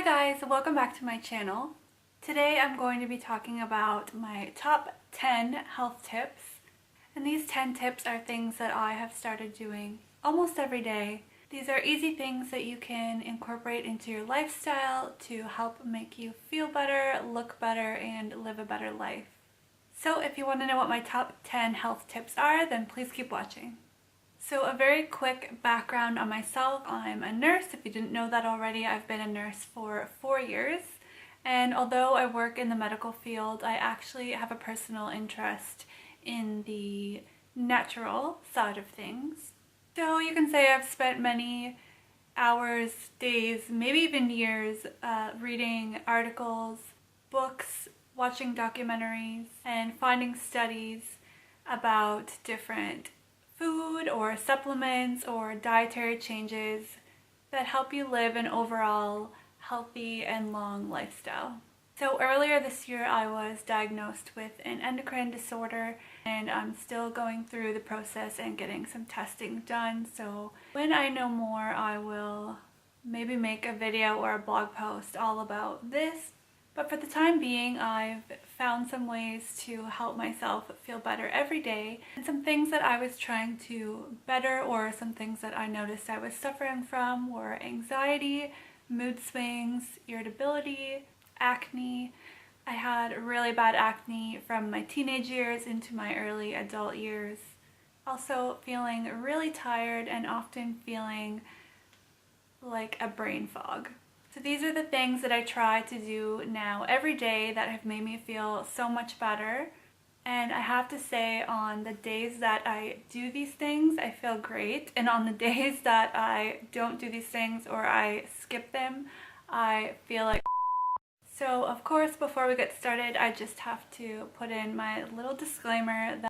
Hi guys, welcome back to my channel. Today I'm going to be talking about my top 10 health tips. And these 10 tips are things that I have started doing almost every day. These are easy things that you can incorporate into your lifestyle to help make you feel better, look better, and live a better life. So if you want to know what my top 10 health tips are, then please keep watching. So a very quick background on myself. I'm a nurse. If you didn't know that already, I've been a nurse for 4 years. And although I work in the medical field, I actually have a personal interest in the natural side of things. So you can say I've spent many hours, days, maybe even years reading articles, books, watching documentaries, and finding studies about different food or supplements or dietary changes that help you live an overall healthy and long lifestyle. So earlier this year I was diagnosed with an endocrine disorder, and I'm still going through the process and getting some testing done. So when I know more, I will maybe make a video or a blog post all about this. But for the time being, I've found some ways to help myself feel better every day, and some things that I was trying to better, or some things that I noticed I was suffering from, were anxiety, mood swings, irritability, acne. I had really bad acne from my teenage years into my early adult years. Also feeling really tired and often feeling like a brain fog. So these are the things that I try to do now every day that have made me feel so much better. And I have to say, on the days that I do these things, I feel great. And on the days that I don't do these things or I skip them, I feel like So of course, before we get started, I just have to put in my little disclaimer that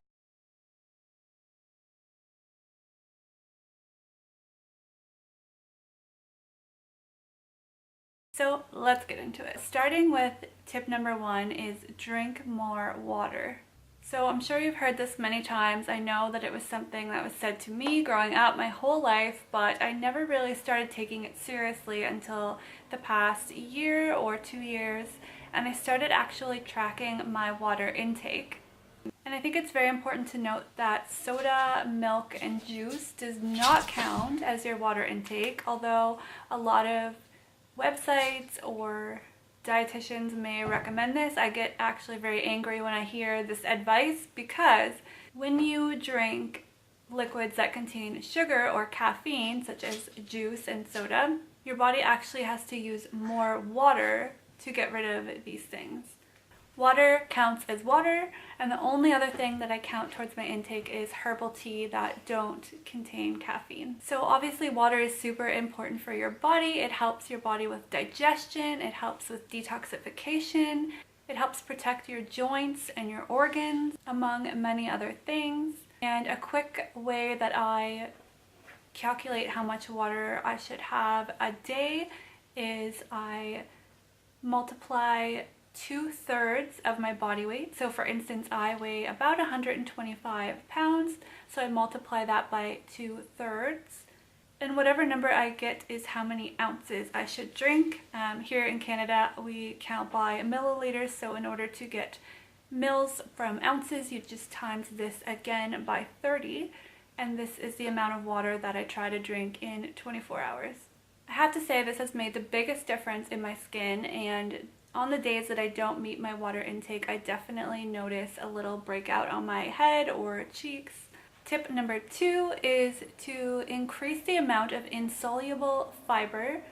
So let's get into it. Starting with tip number 1 is drink more water. So I'm sure you've heard this many times. I know that it was something that was said to me growing up my whole life, but I never really started taking it seriously until the past year or 2 years, and I started actually tracking my water intake. And I think it's very important to note that soda, milk, and juice does not count as your water intake, although a lot of websites or dietitians may recommend this. I get actually very angry when I hear this advice, because when you drink liquids that contain sugar or caffeine, such as juice and soda, your body actually has to use more water to get rid of these things. Water counts as water, and the only other thing that I count towards my intake is herbal tea that don't contain caffeine. So obviously water is super important for your body. It helps your body with digestion, it helps with detoxification, it helps protect your joints and your organs, among many other things. And a quick way that I calculate how much water I should have a day is I multiply 2/3 of my body weight. So for instance, I weigh about 125 pounds, so I multiply that by 2/3, and whatever number I get is how many ounces I should drink. Here in Canada we count by milliliters, so in order to get mils from ounces, you just times this again by 30, and this is the amount of water that I try to drink in 24 hours. I have to say, this has made the biggest difference in my skin, and on the days that I don't meet my water intake, I definitely notice a little breakout on my head or cheeks. Tip number 2 is to increase the amount of insoluble fiber,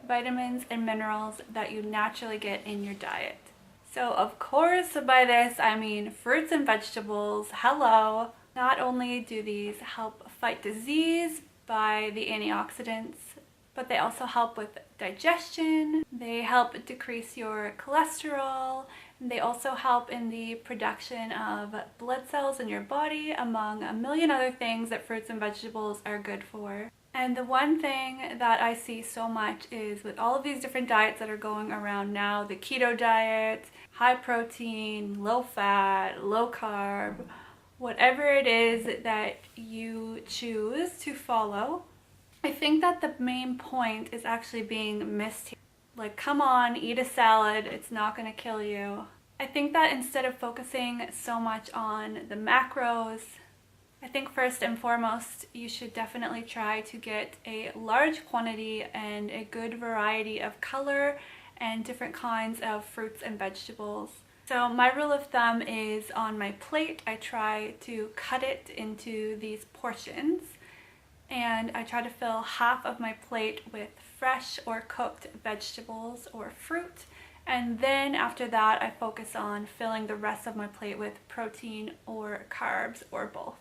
vitamins, and minerals that you naturally get in your diet. So of course, by this I mean fruits and vegetables. Hello! Not only do these help fight disease by the antioxidants, but they also help with digestion, they help decrease your cholesterol, and they also help in the production of blood cells in your body, among a million other things that fruits and vegetables are good for. And the one thing that I see so much is, with all of these different diets that are going around now, the keto diet, high protein, low fat, low carb, whatever it is that you choose to follow, I think that the main point is actually being missed here. Like, come on, eat a salad, it's not gonna kill you. I think that instead of focusing so much on the macros, I think first and foremost, you should definitely try to get a large quantity and a good variety of color and different kinds of fruits and vegetables. So my rule of thumb is on my plate, I try to cut it into these portions, and I try to fill half of my plate with fresh or cooked vegetables or fruit, and then after that I focus on filling the rest of my plate with protein or carbs or both.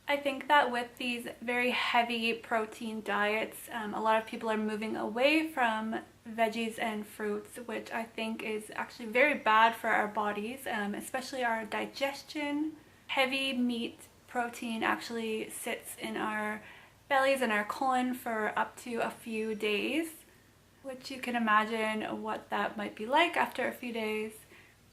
I think that with these very heavy protein diets, a lot of people are moving away from veggies and fruits, which I think is actually very bad for our bodies, especially our digestion. Heavy meat protein actually sits in our bellies and our colon for up to a few days, which you can imagine what that might be like after a few days.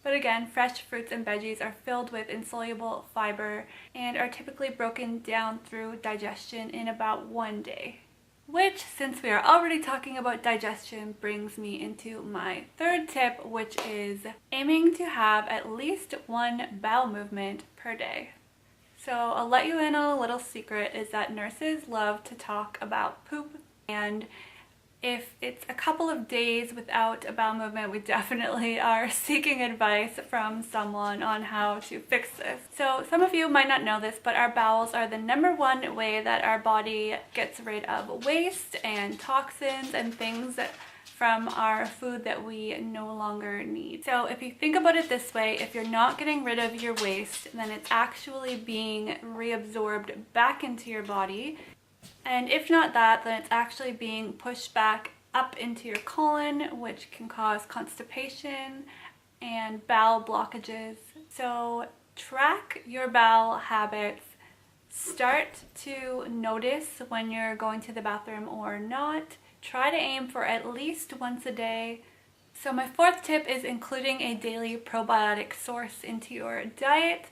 But again, fresh fruits and veggies are filled with insoluble fiber and are typically broken down through digestion in about 1 day. Which, since we are already talking about digestion, brings me into my third tip, which is aiming to have at least 1 bowel movement per day. So I'll let you in on a little secret, is that nurses love to talk about poop, and if it's a couple of days without a bowel movement, we definitely are seeking advice from someone on how to fix this. So some of you might not know this, but our bowels are the #1 way that our body gets rid of waste and toxins and things from our food that we no longer need. So if you think about it this way, if you're not getting rid of your waste, then it's actually being reabsorbed back into your body. And if not that, then it's actually being pushed back up into your colon, which can cause constipation and bowel blockages. So track your bowel habits. Start to notice when you're going to the bathroom or not. Try to aim for at least once a day. So my fourth tip is including a daily probiotic source into your diet.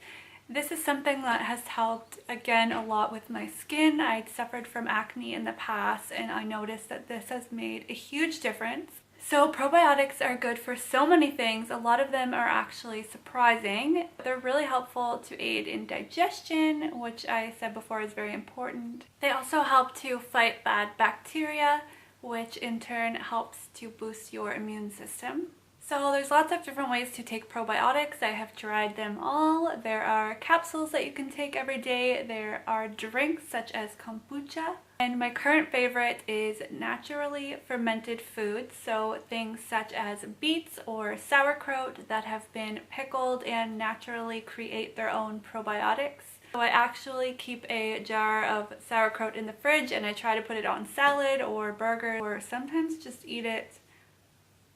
This is something that has helped, again, a lot with my skin. I'd suffered from acne in the past, and I noticed that this has made a huge difference. So probiotics are good for so many things. A lot of them are actually surprising. They're really helpful to aid in digestion, which I said before is very important. They also help to fight bad bacteria, which in turn helps to boost your immune system. So there's lots of different ways to take probiotics. I have tried them all. There are capsules that you can take every day. There are drinks such as kombucha. And my current favorite is naturally fermented foods. So things such as beets or sauerkraut that have been pickled and naturally create their own probiotics. So I actually keep a jar of sauerkraut in the fridge, and I try to put it on salad or burger, or sometimes just eat it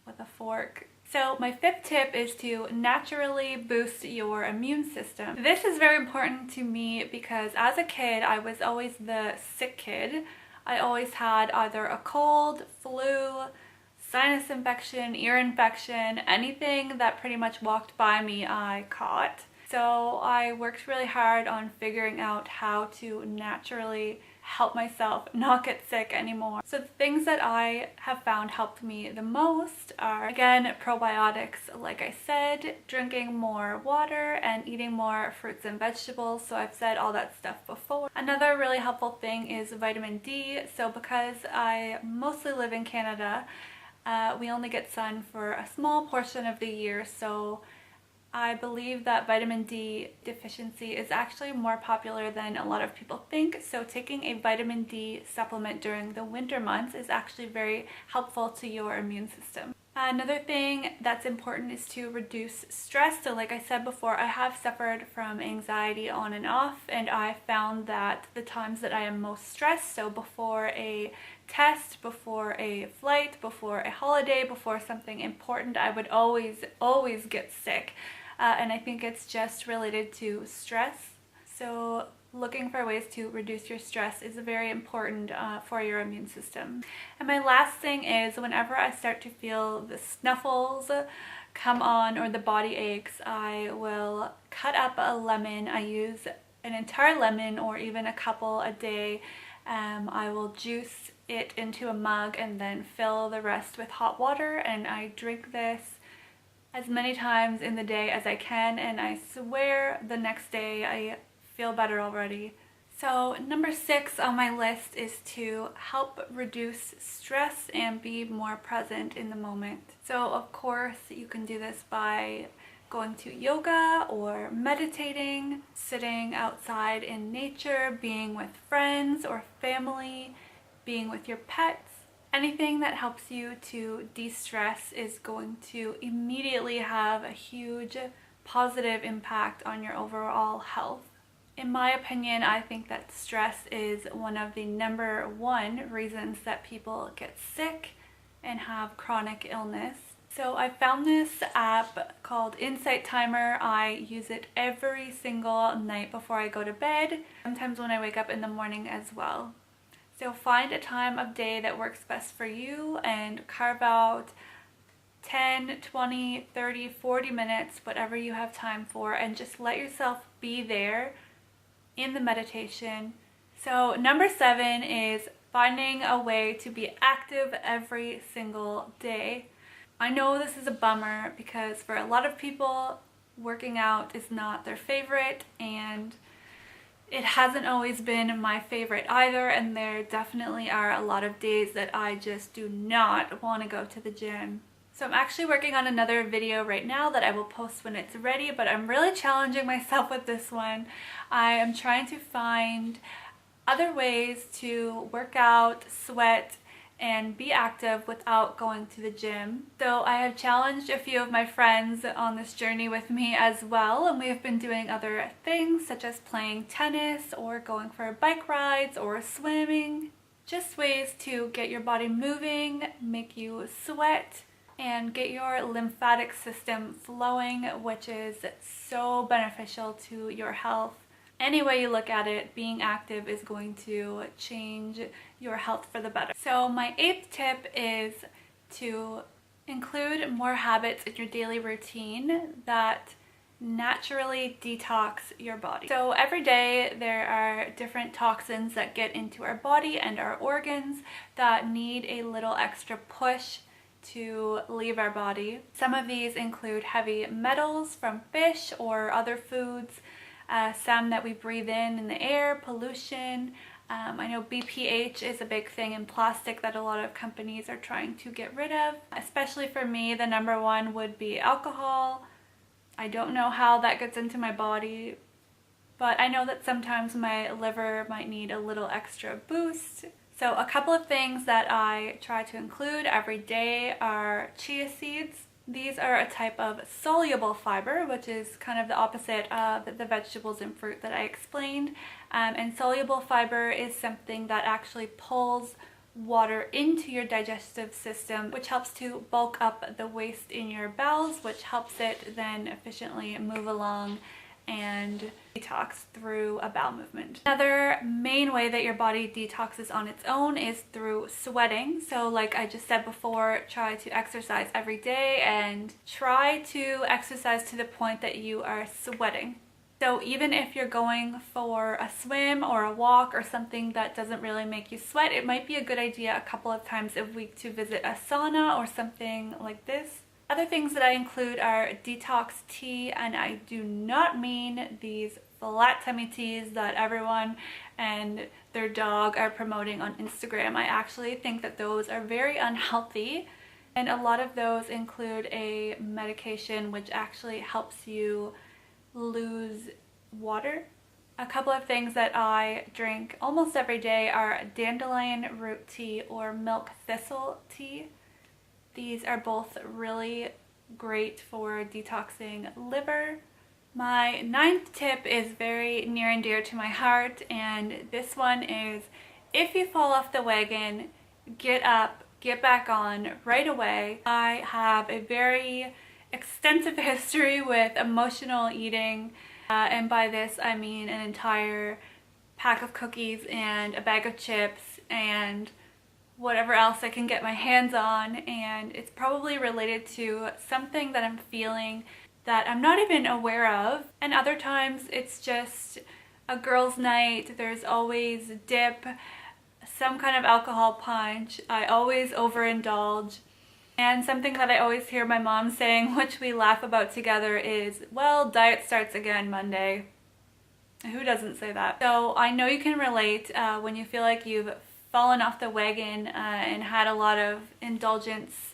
with a fork. So my fifth tip is to naturally boost your immune system. This is very important to me because as a kid, I was always the sick kid. I always had either a cold, flu, sinus infection, ear infection, anything that pretty much walked by me, I caught. So I worked really hard on figuring out how to naturally help myself not get sick anymore. So the things that I have found helped me the most are, again, probiotics, like I said, drinking more water and eating more fruits and vegetables. So I've said all that stuff before. Another really helpful thing is vitamin D. So because I mostly live in Canada, we only get sun for a small portion of the year. So I believe that vitamin D deficiency is actually more popular than a lot of people think. So taking a vitamin D supplement during the winter months is actually very helpful to your immune system. Another thing that's important is to reduce stress. So like I said before, I have suffered from anxiety on and off, and I found that the times that I am most stressed, so before a test, before a flight, before a holiday, before something important, I would always get sick. And I think it's just related to stress. So looking for ways to reduce your stress is very important for your immune system. And my last thing is, whenever I start to feel the snuffles come on or the body aches, I will cut up a lemon. I use an entire lemon or even a couple a day. I will juice it into a mug and then fill the rest with hot water, and I drink this as many times in the day as I can, and I swear the next day I feel better already. So number 6 on my list is to help reduce stress and be more present in the moment. So of course you can do this by going to yoga or meditating, sitting outside in nature, being with friends or family, being with your pets. Anything that helps you to de-stress is going to immediately have a huge positive impact on your overall health. In my opinion, I think that stress is one of the number 1 reasons that people get sick and have chronic illness. So I found this app called Insight Timer. I use it every single night before I go to bed, sometimes when I wake up in the morning as well. So find a time of day that works best for you and carve out 10, 20, 30, 40 minutes, whatever you have time for, and just let yourself be there in the meditation. So number 7 is finding a way to be active every single day. I know this is a bummer because for a lot of people, working out is not their favorite, and it hasn't always been my favorite either, and there definitely are a lot of days that I just do not want to go to the gym. So I'm actually working on another video right now that I will post when it's ready, but I'm really challenging myself with this one. I am trying to find other ways to work out, sweat, and be active without going to the gym. So I have challenged a few of my friends on this journey with me as well, and we have been doing other things such as playing tennis or going for bike rides or swimming. Just ways to get your body moving, make you sweat, and get your lymphatic system flowing, which is so beneficial to your health. Any way you look at it, being active is going to change your health for the better. So my 8th tip is to include more habits in your daily routine that naturally detox your body. So every day there are different toxins that get into our body and our organs that need a little extra push to leave our body. Some of these include heavy metals from fish or other foods, some that we breathe in the air, pollution. I know BPH is a big thing in plastic that a lot of companies are trying to get rid of. Especially for me, the number 1 would be alcohol. I don't know how that gets into my body, but I know that sometimes my liver might need a little extra boost. So a couple of things that I try to include every day are chia seeds. These are a type of soluble fiber, which is kind of the opposite of the vegetables and fruit that I explained. And soluble fiber is something that actually pulls water into your digestive system, which helps to bulk up the waste in your bowels, which helps it then efficiently move along and detox through a bowel movement. Another main way that your body detoxes on its own is through sweating. So like I just said before, try to exercise every day and try to exercise to the point that you are sweating. So even if you're going for a swim or a walk or something that doesn't really make you sweat, it might be a good idea a couple of times a week to visit a sauna or something like this. Other things that I include are detox tea, and I do not mean these flat tummy teas that everyone and their dog are promoting on Instagram. I actually think that those are very unhealthy, and a lot of those include a medication which actually helps you lose water. A couple of things that I drink almost every day are dandelion root tea or milk thistle tea. These are both really great for detoxing liver. My 9th tip is very near and dear to my heart, and this one is, if you fall off the wagon, get up, get back on right away. I have a very extensive history with emotional eating, and by this I mean an entire pack of cookies and a bag of chips and whatever else I can get my hands on, and it's probably related to something that I'm feeling that I'm not even aware of. And other times it's just a girls' night, there's always dip, some kind of alcohol punch. I always overindulge. And something that I always hear my mom saying, which we laugh about together, is, well, diet starts again Monday. Who doesn't say that? So I know you can relate when you feel like you've fallen off the wagon and had a lot of indulgence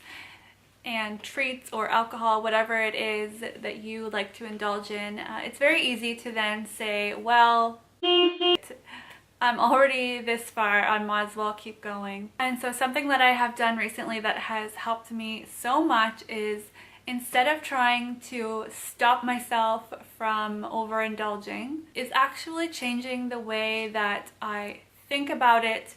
and treats or alcohol, whatever it is that you like to indulge in. It's very easy to then say, well, I'm already this far, I might as well keep going. And so something that I have done recently that has helped me so much is, instead of trying to stop myself from overindulging, is actually changing the way that I think about it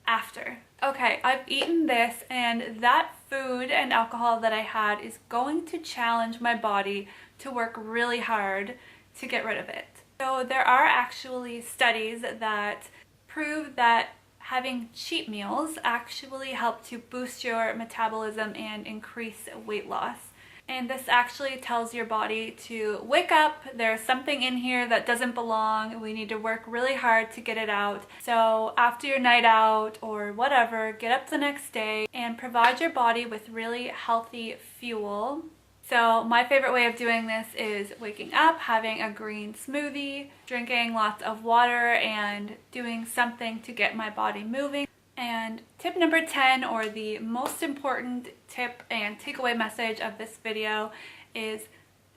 after. Okay, I've eaten this, and that food and alcohol that I had is going to challenge my body to work really hard to get rid of it. So there are actually studies that prove that having cheat meals actually help to boost your metabolism and increase weight loss. And this actually tells your body to wake up, there's something in here that doesn't belong, we need to work really hard to get it out. So after your night out or whatever, get up the next day and provide your body with really healthy fuel. So my favorite way of doing this is waking up, having a green smoothie, drinking lots of water, and doing something to get my body moving. And tip number 10, or the most important tip and takeaway message of this video, is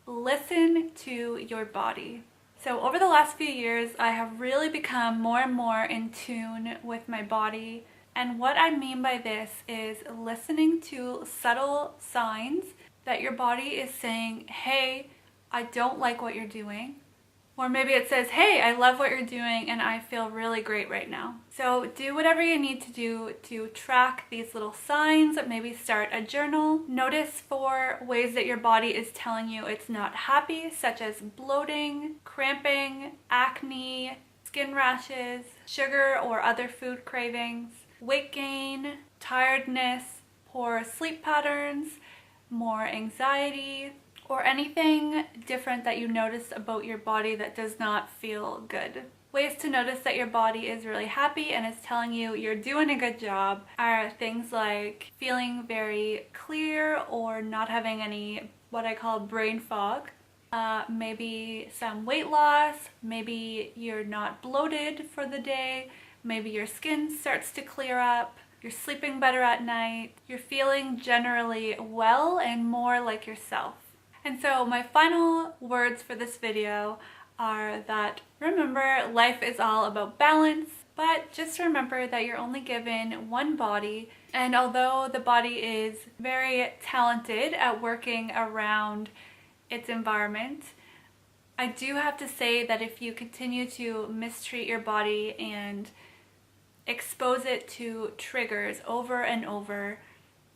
listen to your body. So over the last few years, I have really become more and more in tune with my body. And what I mean by this is listening to subtle signs that your body is saying, hey, I don't like what you're doing. Or maybe it says, hey, I love what you're doing and I feel really great right now. So do whatever you need to do to track these little signs. Maybe start a journal. Notice for ways that your body is telling you it's not happy, such as bloating, cramping, acne, skin rashes, sugar or other food cravings, weight gain, tiredness, poor sleep patterns, more anxiety, or anything different that you notice about your body that does not feel good. Ways to notice that your body is really happy and is telling you you're doing a good job are things like feeling very clear or not having any what I call brain fog. Maybe some weight loss, maybe you're not bloated for the day, maybe your skin starts to clear up, you're sleeping better at night, you're feeling generally well and more like yourself. And so my final words for this video are that, remember, life is all about balance, but just remember that you're only given one body, and although the body is very talented at working around its environment, I do have to say that if you continue to mistreat your body and expose it to triggers over and over,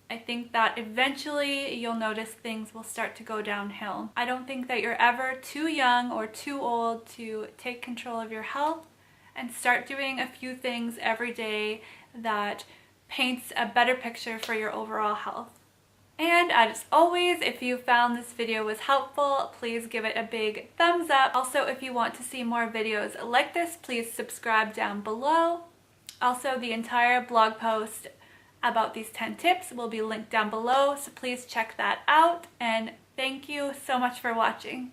I think that eventually you'll notice things will start to go downhill. I don't think that you're ever too young or too old to take control of your health and start doing a few things every day that paints a better picture for your overall health. And as always, if you found this video was helpful, please give it a big thumbs up. Also, if you want to see more videos like this, please subscribe down below. Also, the entire blog post about these 10 tips will be linked down below, so please check that out, and thank you so much for watching.